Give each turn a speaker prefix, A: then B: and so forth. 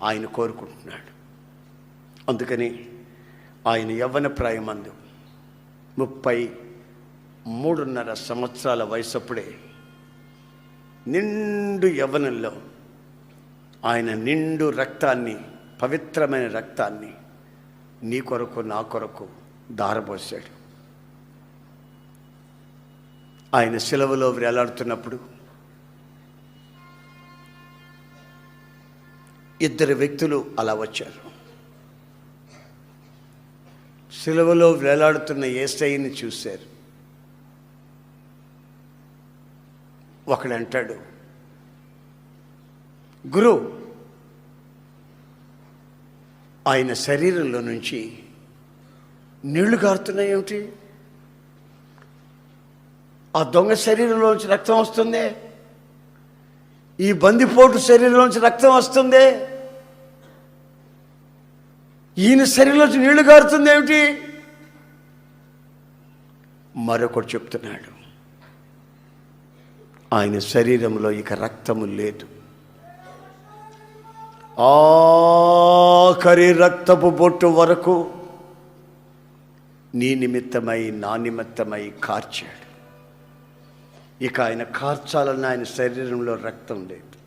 A: ఆయన కోరుకుంటున్నాడు. అందుకని ఆయన యవ్వన ప్రాయమందు 33.5 సంవత్సరాల వయసప్పుడే నిండు యవ్వనంలో ఆయన నిండు రక్తాన్ని, పవిత్రమైన రక్తాన్ని నీ కొరకు నా కొరకు ధారపోసాడు. ఆయన శిలువలో వేలాడుతున్నప్పుడు ఇద్దరు వ్యక్తులు అలా వచ్చారు. శిలువలో వేలాడుతున్న యేసయ్యని చూశారు. ఒకడంటాడు, గురు, ఆయన శరీరంలో నుంచి నీళ్లు కారుతున్నాయి ఏమిటి? ఆ దొంగ శరీరంలోంచి రక్తం వస్తుందే, ఈ బందిపోటు శరీరంలోంచి రక్తం వస్తుందే, ఈయన శరీరంలోంచి నీళ్లు కారుతుంది ఏమిటి? మరొకడు చెప్తున్నాడు, ఆయన శరీరంలో ఇక రక్తము లేదు, ఆఖరి రక్తపు బొట్టు వరకు నీ నిమిత్తమై నా నిమిత్తమై కార్చాడు. ఇక ఆయన కార్చాలన్న ఆయన శరీరంలో రక్తం లేదు.